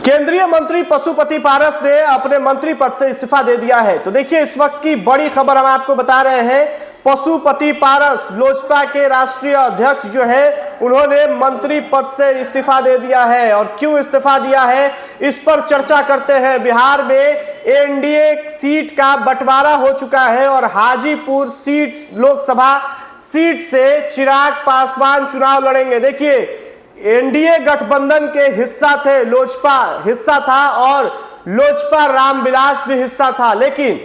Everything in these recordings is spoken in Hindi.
केंद्रीय मंत्री पशुपति पारस ने अपने मंत्री पद से इस्तीफा दे दिया है। तो देखिए इस वक्त की बड़ी खबर हम आपको बता रहे हैं। पशुपति पारस लोजपा के राष्ट्रीय अध्यक्ष जो है उन्होंने मंत्री पद से इस्तीफा दे दिया है। और क्यों इस्तीफा दिया है इस पर चर्चा करते हैं। बिहार में एनडीए सीट का बंटवारा हो चुका है और हाजीपुर सीट लोकसभा सीट से चिराग पासवान चुनाव लड़ेंगे। देखिए एनडीए गठबंधन के हिस्सा थे, लोजपा हिस्सा था और लोजपा रामविलास भी हिस्सा था, लेकिन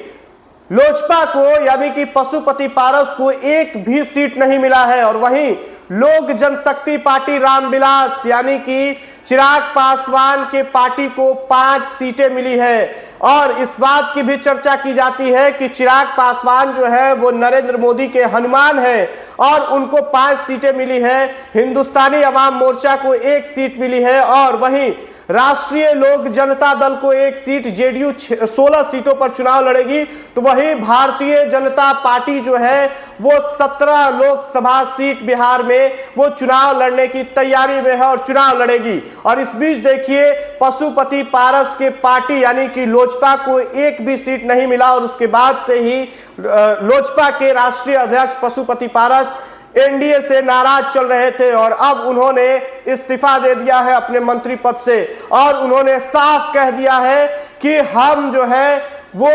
लोजपा को यानी कि पशुपति पारस को एक भी सीट नहीं मिला है। और वहीं लोक जनशक्ति पार्टी रामविलास यानी कि चिराग पासवान के पार्टी को 5 सीटें मिली है। और इस बात की भी चर्चा की जाती है कि चिराग पासवान जो है वो नरेंद्र मोदी के हनुमान है और उनको 5 सीटें मिली है। हिंदुस्तानी अवाम मोर्चा को 1 सीट मिली है और वहीं राष्ट्रीय लोक जनता दल को 1 सीट, जेडीयू 16 सीटों पर चुनाव लड़ेगी। तो वही भारतीय जनता पार्टी जो है वो 17 लोकसभा सीट बिहार में वो चुनाव लड़ने की तैयारी में है और चुनाव लड़ेगी। और इस बीच देखिए पशुपति पारस के पार्टी यानी कि लोजपा को 1 भी सीट नहीं मिला और उसके बाद से ही लोजपा के राष्ट्रीय अध्यक्ष पशुपति पारस एनडीए से नाराज चल रहे थे और अब उन्होंने इस्तीफा दे दिया है अपने मंत्री पद से। और उन्होंने साफ कह दिया है कि हम जो है वो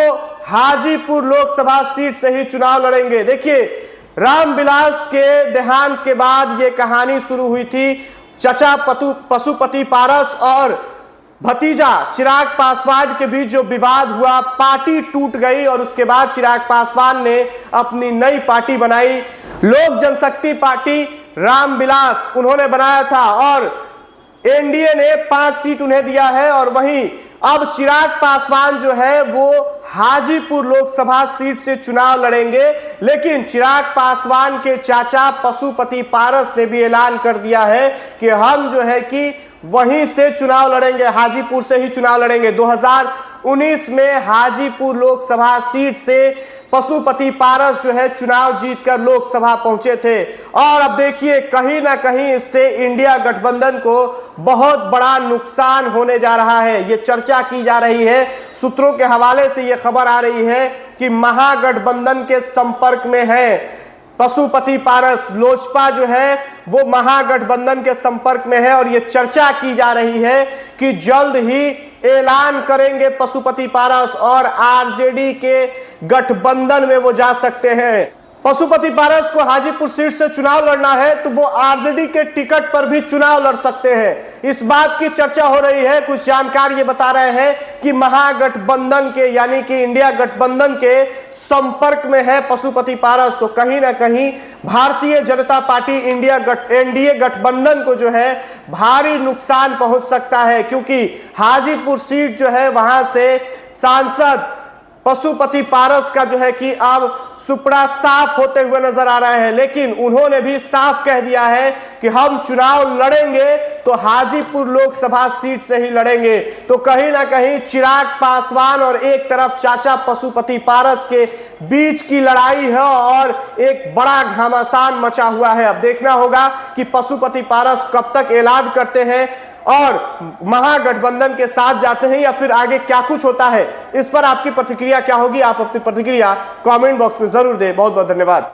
हाजीपुर लोकसभा सीट से ही चुनाव लड़ेंगे। देखिए रामविलास के देहांत के बाद ये कहानी शुरू हुई थी। चचा पशुपति पारस और भतीजा चिराग पासवान के बीच जो विवाद हुआ, पार्टी टूट गई और उसके बाद चिराग पासवान ने अपनी नई पार्टी बनाई, लोक जनशक्ति पार्टी रामविलास उन्होंने बनाया था और एनडीए ने 5 सीट उन्हें दिया है। और वहीं अब चिराग पासवान जो है वो हाजीपुर लोकसभा सीट से चुनाव लड़ेंगे, लेकिन चिराग पासवान के चाचा पशुपति पारस ने भी ऐलान कर दिया है कि हम जो है कि वहीं से चुनाव लड़ेंगे, हाजीपुर से ही चुनाव लड़ेंगे। 2019 में हाजीपुर लोकसभा सीट से पशुपति पारस जो है चुनाव जीतकर लोकसभा पहुंचे थे। और अब देखिए कहीं ना कहीं इससे इंडिया गठबंधन को बहुत बड़ा नुकसान होने जा रहा है। ये चर्चा की जा रही है, सूत्रों के हवाले से ये खबर आ रही है कि महागठबंधन के संपर्क में है पशुपति पारस। लोजपा जो है वो महागठबंधन के संपर्क में है और ये चर्चा की जा रही है कि जल्द ही ऐलान करेंगे पशुपति पारस और आरजेडी के गठबंधन में वो जा सकते हैं। पशुपति पारस को हाजीपुर सीट से चुनाव लड़ना है तो वो आरजेडी के टिकट पर भी चुनाव लड़ सकते हैं। इस बात की चर्चा हो रही है। कुछ जानकार ये बता रहे हैं कि महागठबंधन के यानी कि इंडिया गठबंधन के संपर्क में है पशुपति पारस। तो कहीं ना कहीं भारतीय जनता पार्टी एनडीए गठबंधन को जो है भारी नुकसान पहुंच सकता है, क्योंकि हाजीपुर सीट जो है वहां से सांसद पशुपति पारस का जो है कि अब सुपड़ा साफ होते हुए नजर आ रहे हैं। लेकिन उन्होंने भी साफ कह दिया है कि हम चुनाव लड़ेंगे तो हाजीपुर लोकसभा सीट से ही लड़ेंगे। तो कहीं ना कहीं चिराग पासवान और एक तरफ चाचा पशुपति पारस के बीच की लड़ाई है और एक बड़ा घमासान मचा हुआ है। अब देखना होगा कि पशुपति पारस कब तक ऐलान करते हैं और महागठबंधन के साथ जाते हैं या फिर आगे क्या कुछ होता है। इस पर आपकी प्रतिक्रिया क्या होगी? आप अपनी प्रतिक्रिया कमेंट बॉक्स में जरूर दें। बहुत बहुत धन्यवाद।